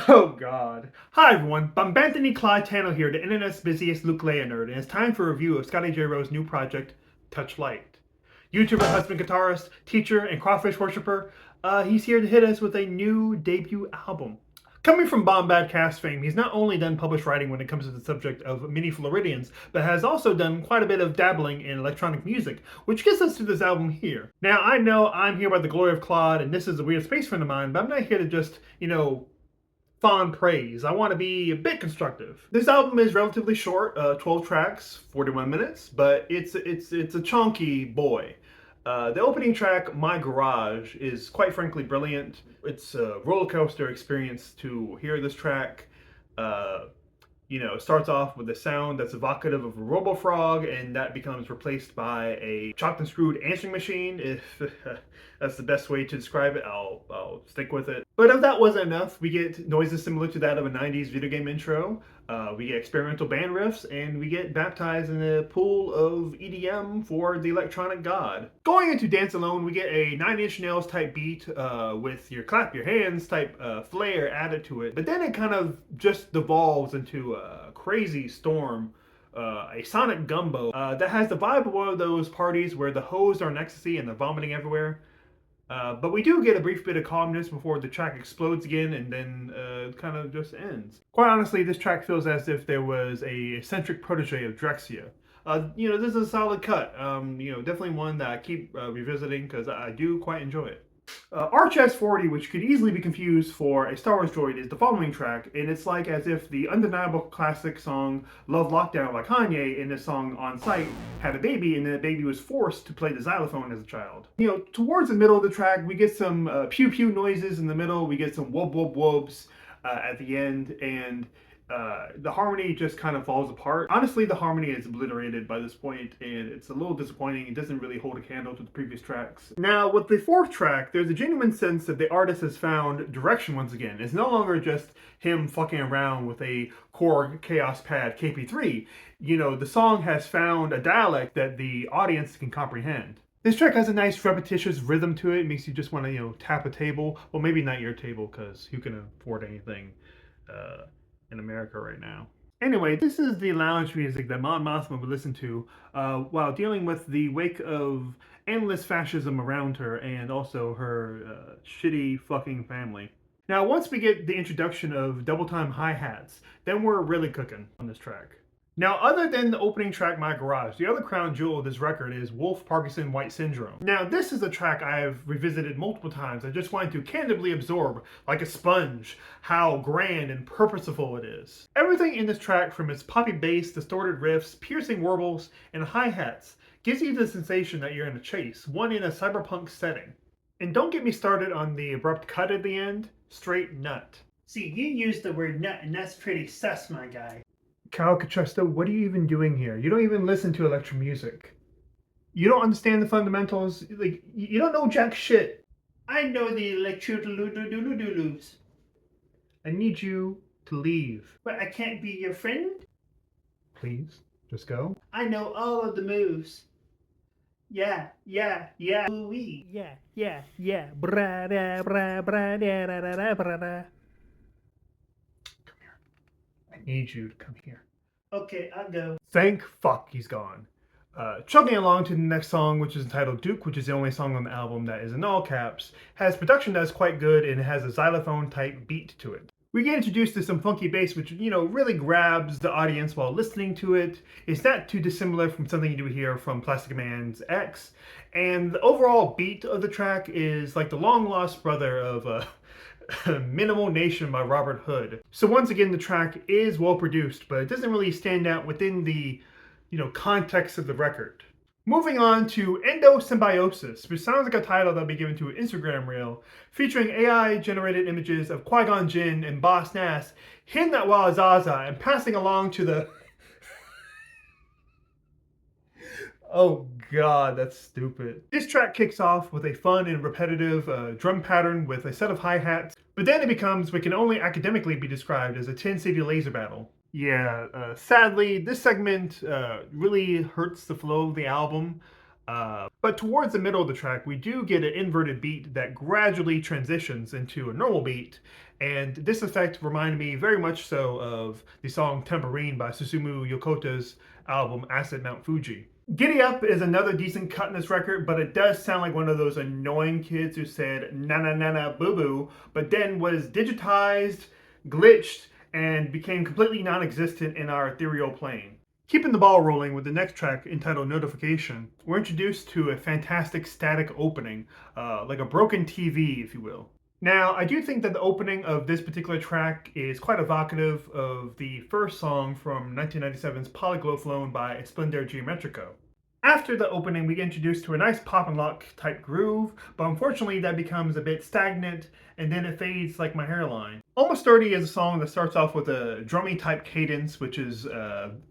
Oh god. Hi everyone, I'm Anthony Fantano here, the internet's busiest ukulele nerd, and it's time for a review of Scotty Jayro's new project, Touch Light. YouTuber, husband, guitarist, teacher, and crawfish worshiper, he's here to hit us with a new debut album. Coming from Bombad Cast fame, he's not only done published writing when it comes to the subject of mini Floridians, but has also done quite a bit of dabbling in electronic music, which gets us to this album here. Now, I know I'm here by the glory of Claude, and this is a weird space friend of mine, but I'm not here to just, fond praise. I want to be a bit constructive. This album is relatively short, 12 tracks, 41 minutes, but it's a chunky boy. The opening track, My Garage, is quite frankly brilliant. It's a roller coaster experience to hear this track. It starts off with a sound that's evocative of a RoboFrog, and that becomes replaced by a chopped and screwed answering machine. If that's the best way to describe it, I'll stick with it. But if that wasn't enough, we get noises similar to that of a 90s video game intro. We get experimental band riffs, and we get baptized in a pool of EDM for the electronic god. Going into Dance Alone, we get a Nine Inch Nails type beat with your clap your hands type flair added to it. But then it kind of just devolves into a crazy storm, a sonic gumbo that has the vibe of one of those parties where the hoes are in ecstasy and they're vomiting everywhere. But we do get a brief bit of calmness before the track explodes again and then kind of just ends. Quite honestly, this track feels as if there was a eccentric protege of Drexcia. This is a solid cut. Definitely one that I keep revisiting because I do quite enjoy it. RHS-40, which could easily be confused for a Star Wars droid, is the following track, and it's like as if the undeniable classic song Love Lockdown by Kanye in the song On Sight had a baby, and the baby was forced to play the xylophone as a child. Towards the middle of the track, we get some pew-pew noises in the middle, we get some whoop-whoop-whoops at the end, and the harmony just kind of falls apart. Honestly, the harmony is obliterated by this point, and it's a little disappointing. It doesn't really hold a candle to the previous tracks. Now, with the fourth track, there's a genuine sense that the artist has found direction once again. It's no longer just him fucking around with a Korg Chaos Pad KP3. The song has found a dialect that the audience can comprehend. This track has a nice repetitious rhythm to it. It makes you just want to, tap a table. Well, maybe not your table, because who can afford anything in America right now. Anyway, this is the lounge music that Mon Mothma would listen to while dealing with the wake of endless fascism around her and also her shitty fucking family. Now, once we get the introduction of double time hi-hats, then we're really cooking on this track. Now, other than the opening track, My Garage, the other crown jewel of this record is Wolf Parkinson White Syndrome. Now, this is a track I've revisited multiple times. I just wanted to candidly absorb, like a sponge, how grand and purposeful it is. Everything in this track, from its poppy bass, distorted riffs, piercing warbles, and hi-hats, gives you the sensation that you're in a chase, one in a cyberpunk setting. And don't get me started on the abrupt cut at the end, straight nut. See, you used the word nut, and that's pretty sus, my guy. Cal Cachesto, what are you even doing here? You don't even listen to electro music. You don't understand the fundamentals. Like, you don't know jack shit. I know the electro-doodoo-doodoo-doos. I need you to leave. But I can't be your friend? Please, just go. I know all of the moves. Yeah, ooh-wee. Yeah. Bra da bra bra da da da da bra da. Come here. I need you to come here. Okay, I'll go. Thank fuck he's gone. Chugging along to the next song, which is entitled Duke, which is the only song on the album that is in all caps, has production that's quite good and it has a xylophone type beat to it. We get introduced to some funky bass, which, really grabs the audience while listening to it. It's not too dissimilar from something you do hear from Plastic Man's X. And the overall beat of the track is like the long lost brother of Minimal Nation by Robert Hood. So once again, the track is well produced, but it doesn't really stand out within the, context of the record. Moving on to Endosymbiosis, which sounds like a title that'll be given to an Instagram reel, featuring AI-generated images of Qui-Gon Jinn and Boss Nass hitting that Wazaza and passing along to the... Oh god, that's stupid. This track kicks off with a fun and repetitive drum pattern with a set of hi-hats, but then it becomes what can only academically be described as a 10-city laser battle. Yeah, sadly, this segment really hurts the flow of the album. But towards the middle of the track, we do get an inverted beat that gradually transitions into a normal beat. And this effect reminded me very much so of the song Tambourine by Susumu Yokota's album Acid Mount Fuji. Giddy Up is another decent cut in this record, but it does sound like one of those annoying kids who said na na na na boo boo, but then was digitized, glitched, and became completely non existent in our ethereal plane. Keeping the ball rolling with the next track entitled Notification, we're introduced to a fantastic static opening, like a broken TV, if you will. Now, I do think that the opening of this particular track is quite evocative of the first song from 1997's Polyglow by Esplendor Geometrico. After the opening, we get introduced to a nice pop and lock type groove, but unfortunately that becomes a bit stagnant and then it fades like my hairline. Almost 30 is a song that starts off with a drummy type cadence, which is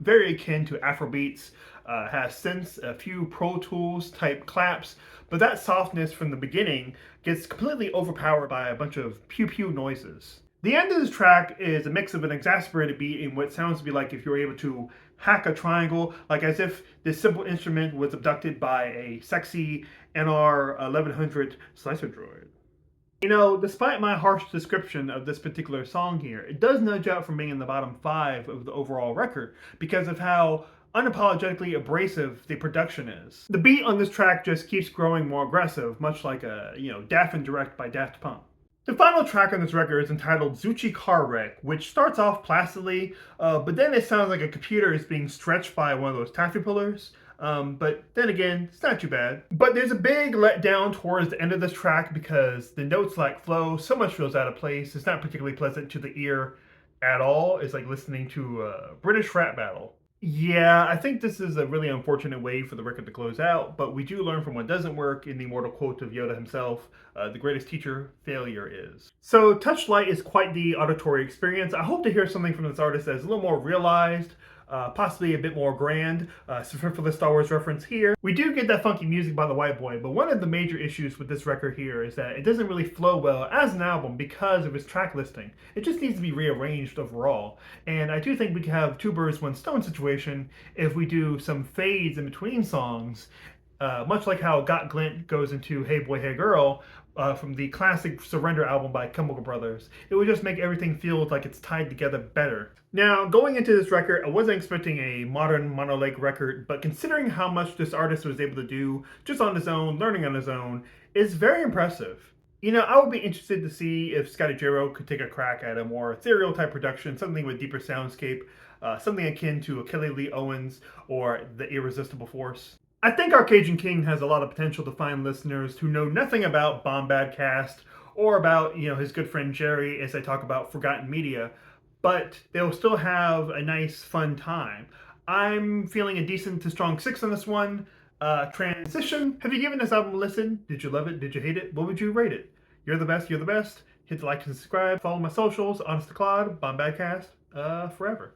very akin to Afrobeats, has synths, a few Pro Tools type claps, but that softness from the beginning gets completely overpowered by a bunch of pew pew noises. The end of this track is a mix of an exasperated beat and what sounds to be like if you were able to hack a triangle, like as if this simple instrument was abducted by a sexy NR 1100 slicer droid. You know, despite my harsh description of this particular song here, it does nudge out from being in the bottom 5 of the overall record because of how unapologetically abrasive the production is. The beat on this track just keeps growing more aggressive, much like a, Daft and Direct by Daft Punk. The final track on this record is entitled Zuchi Car Wreck, which starts off placidly, but then it sounds like a computer is being stretched by one of those taffy pullers. But then again, it's not too bad. But there's a big letdown towards the end of this track because the notes flow, so much feels out of place. It's not particularly pleasant to the ear at all. It's like listening to a British rap battle. Yeah, I think this is a really unfortunate way for the record to close out, but we do learn from what doesn't work in the immortal quote of Yoda himself, the greatest teacher failure is. So Touch Light is quite the auditory experience. I hope to hear something from this artist that's a little more realized, possibly a bit more grand. So for the Star Wars reference here, we do get that funky music by the White Boy, but one of the major issues with this record here is that it doesn't really flow well as an album because of its track listing. It just needs to be rearranged overall. And I do think we can have two birds, one stone situation if we do some fades in between songs, much like how Got Glint goes into Hey Boy, Hey Girl, from the classic Surrender album by Chemical Brothers. It would just make everything feel like it's tied together better. Now, going into this record, I wasn't expecting a modern Mono Lake record, but considering how much this artist was able to do just on his own, learning on his own, it's very impressive. You know, I would be interested to see if Scotty Jayro could take a crack at a more ethereal type production, something with deeper soundscape, something akin to a Kelly Lee Owens or The Irresistible Force. I think our Cajun King has a lot of potential to find listeners who know nothing about Bombad Cast or about, his good friend Jerry as they talk about forgotten media, but they'll still have a nice, fun time. I'm feeling a decent to strong 6 on this one. Transition. Have you given this album a listen? Did you love it? Did you hate it? What would you rate it? You're the best. You're the best. Hit the like and subscribe. Follow my socials. Honest to Claude. Bombad Cast. Forever.